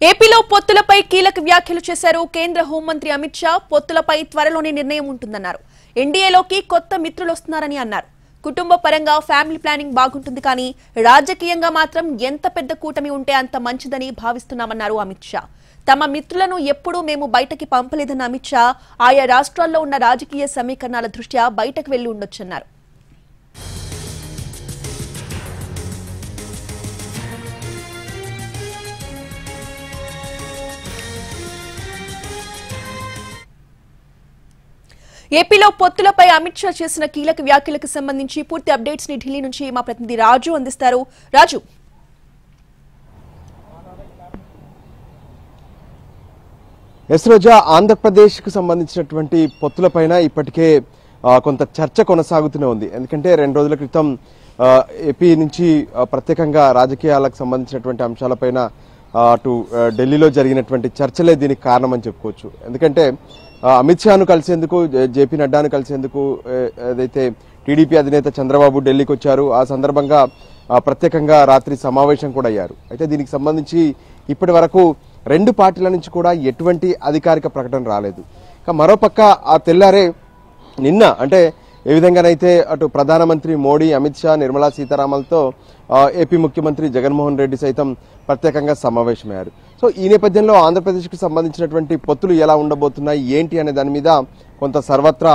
ఏపీలో పొత్తులపై కీలక వ్యాఖ్యలు చేశారు కేంద్ర హోంమంత్రి అమిత్ షా. పొత్తులపై త్వరలోనే నిర్ణయం ఉంటుందన్నారు. ఎన్డీఏలోకి కొత్త మిత్రులు వస్తున్నారని అన్నారు. కుటుంబ పరంగా ఫ్యామిలీ ప్లానింగ్ బాగుంటుంది, కానీ రాజకీయంగా మాత్రం ఎంత పెద్ద కూటమి ఉంటే అంత మంచిదని భావిస్తున్నామన్నారు అమిత్ షా. తమ మిత్రులను ఎప్పుడూ మేము బయటకి పంపలేదన్న అమిత్ షా ఆయా రాష్ట్రాల్లో ఉన్న రాజకీయ సమీకరణాల దృష్ట్యా బయటకు వెళ్లి ఉండొచ్చన్నారు. ఏపీలో పొత్తులపై అమిత్ షా చేసిన కీలక వ్యాఖ్యలకు సంబంధించి పూర్తి అప్డేట్స్ ని ఢిల్లీ నుంచి మా ప్రతినిధి రాజు అందిస్తారు. రాజు, రోజా, ఆంధ్రప్రదేశ్ కు సంబంధించినటువంటి పొత్తులపైన ఇప్పటికే కొంత చర్చ కొనసాగుతూనే ఉంది. ఎందుకంటే 2 రోజుల క్రితం ఏపీ నుంచి ప్రత్యేకంగా రాజకీయాలకు సంబంధించినటువంటి అంశాలపైన అటు ఢిల్లీలో జరిగినటువంటి చర్చలే దీనికి కారణమని చెప్పుకోవచ్చు. ఎందుకంటే అమిత్ షాను కలిసేందుకు, జేపీ నడ్డాను కలిసేందుకు ఏదైతే టీడీపీ అధినేత చంద్రబాబు ఢిల్లీకి వచ్చారు, ఆ సందర్భంగా ప్రత్యేకంగా రాత్రి సమావేశం కూడా అయ్యారు. అయితే దీనికి సంబంధించి ఇప్పటి వరకు 2 పార్టీల నుంచి కూడా ఎటువంటి అధికారిక ప్రకటన రాలేదు. మరోపక్క ఆ తెల్లారే నిన్న, అంటే ఏ విధంగానైతే అటు ప్రధానమంత్రి మోడీ, అమిత్ షా, నిర్మలా సీతారామన్లతో ఏపీ ముఖ్యమంత్రి జగన్మోహన్ రెడ్డి సైతం ప్రత్యేకంగా సమావేశమయ్యారు. సో ఈ నేపథ్యంలో ఆంధ్రప్రదేశ్కు సంబంధించినటువంటి పొత్తులు ఎలా ఉండబోతున్నాయి, ఏంటి అనే దాని మీద కొంత సర్వత్రా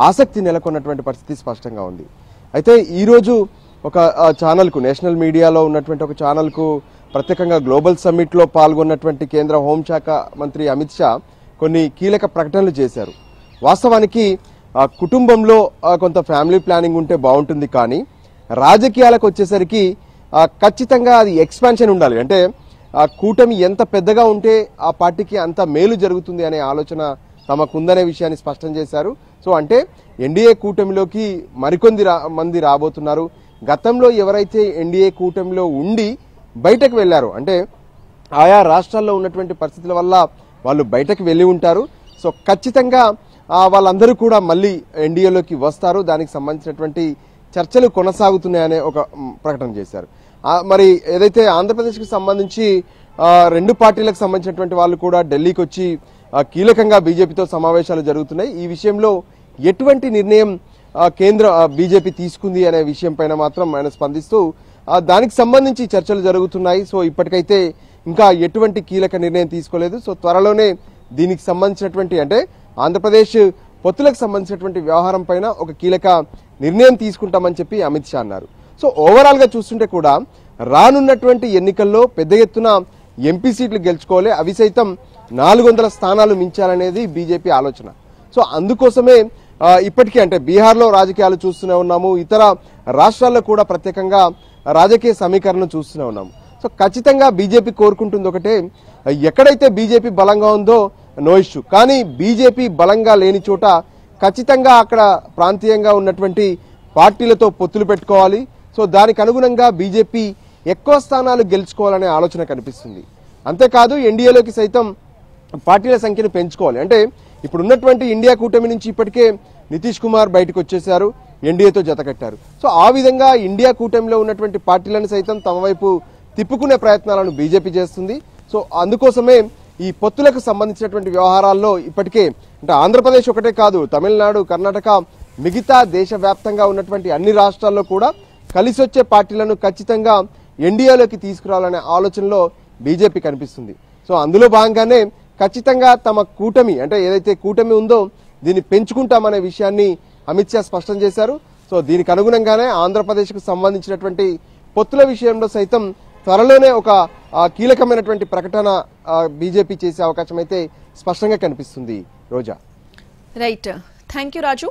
ఆసక్తి నెలకొన్నటువంటి పరిస్థితి స్పష్టంగా ఉంది. అయితే ఈరోజు ఒక ఛానల్కు, నేషనల్ మీడియాలో ఉన్నటువంటి ఒక ఛానల్కు ప్రత్యేకంగా గ్లోబల్ సమ్మిట్లో పాల్గొన్నటువంటి కేంద్ర హోంశాఖ మంత్రి అమిత్ షా కొన్ని కీలక ప్రకటనలు చేశారు. వాస్తవానికి కుటుంబంలో కొంత ఫ్యామిలీ ప్లానింగ్ ఉంటే బాగుంటుంది, కానీ రాజకీయాలకు వచ్చేసరికి ఖచ్చితంగా అది ఎక్స్పాన్షన్ ఉండాలి. అంటే ఆ కూటమి ఎంత పెద్దగా ఉంటే ఆ పార్టీకి అంత మేలు జరుగుతుంది అనే ఆలోచన తమకుందనే విషయాన్ని స్పష్టం చేశారు. సో అంటే ఎన్డీఏ కూటమిలోకి మరికొంది మంది రాబోతున్నారు. గతంలో ఎవరైతే ఎన్డీఏ కూటమిలో ఉండి బయటకు వెళ్లారో, అంటే ఆయా రాష్ట్రాల్లో ఉన్నటువంటి పరిస్థితుల వల్ల వాళ్ళు బయటకు వెళ్ళి ఉంటారు. సో ఖచ్చితంగా వాళ్ళందరూ కూడా మళ్ళీ ఎన్డీఏలోకి వస్తారు. దానికి సంబంధించినటువంటి చర్చలు కొనసాగుతున్నాయనే ఒక ప్రకటన చేశారు. మరి ఏదైతే ఆంధ్రప్రదేశ్కి సంబంధించి 2 పార్టీలకు సంబంధించినటువంటి వాళ్ళు కూడా ఢిల్లీకి వచ్చి కీలకంగా బీజేపీతో సమావేశాలు జరుగుతున్నాయి. ఈ విషయంలో ఎటువంటి నిర్ణయం కేంద్ర బీజేపీ తీసుకుంది అనే విషయం పైన మాత్రం ఆయన స్పందిస్తూ దానికి సంబంధించి చర్చలు జరుగుతున్నాయి. సో ఇప్పటికైతే ఇంకా ఎటువంటి కీలక నిర్ణయం తీసుకోలేదు. సో త్వరలోనే దీనికి సంబంధించినటువంటి, అంటే ఆంధ్రప్రదేశ్ పొత్తులకు సంబంధించినటువంటి వ్యవహారం పైన ఒక కీలక నిర్ణయం తీసుకుంటామని చెప్పి అమిత్ షా అన్నారు. సో ఓవరాల్ గా చూస్తుంటే కూడా రానున్నటువంటి ఎన్నికల్లో పెద్ద ఎత్తున ఎంపీ సీట్లు గెలుచుకోవాలి, అవి సైతం 400 స్థానాలు మించాలనేది బీజేపీ ఆలోచన. సో అందుకోసమే ఇప్పటికీ, అంటే బీహార్లో రాజకీయాలు చూస్తూనే ఉన్నాము, ఇతర రాష్ట్రాల్లో కూడా ప్రత్యేకంగా రాజకీయ సమీకరణ చూస్తూనే ఉన్నాము. సో ఖచ్చితంగా బీజేపీ కోరుకుంటుంది ఒకటే, ఎక్కడైతే బీజేపీ బలంగా ఉందో నో ఇష్యూ, కానీ బీజేపీ బలంగా లేని చోట ఖచ్చితంగా అక్కడ ప్రాంతీయంగా ఉన్నటువంటి పార్టీలతో పొత్తులు పెట్టుకోవాలి. సో దానికి అనుగుణంగా బీజేపీ ఎక్కువ స్థానాలు గెలుచుకోవాలనే ఆలోచన కనిపిస్తుంది. అంతేకాదు ఎన్డీఏలోకి సైతం పార్టీల సంఖ్యను పెంచుకోవాలి. అంటే ఇప్పుడు ఉన్నటువంటి ఇండియా కూటమి నుంచి ఇప్పటికే నితీష్ కుమార్ బయటకు వచ్చేశారు, ఎన్డీఏతో జతకట్టారు. సో ఆ విధంగా ఇండియా కూటమిలో ఉన్నటువంటి పార్టీలను సైతం తమ వైపు తిప్పుకునే ప్రయత్నాలను బీజేపీ చేస్తుంది. సో అందుకోసమే ఈ పొత్తులకు సంబంధించినటువంటి వ్యవహారాల్లో ఇప్పటికే, అంటే ఆంధ్రప్రదేశ్ ఒకటే కాదు, తమిళనాడు, కర్ణాటక, మిగతా దేశవ్యాప్తంగా ఉన్నటువంటి అన్ని రాష్ట్రాల్లో కూడా కలిసి వచ్చే పార్టీలను ఖచ్చితంగా ఎన్డీఏలోకి తీసుకురావాలనే ఆలోచనలో బీజేపీ కనిపిస్తుంది. సో అందులో భాగంగానే ఖచ్చితంగా తమ కూటమి, అంటే ఏదైతే కూటమి ఉందో దీన్ని పెంచుకుంటామనే విషయాన్ని అమిత్ షా స్పష్టం చేశారు. సో దీనికి అనుగుణంగానే ఆంధ్రప్రదేశ్కు సంబంధించినటువంటి పొత్తుల విషయంలో సైతం త్వరలోనే ఒక కీలకమైనటువంటి ప్రకటన బీజేపీ చేసే అవకాశం అయితే స్పష్టంగా కనిపిస్తుంది. రోజా, రైట్, థ్యాంక్ యూ రాజు.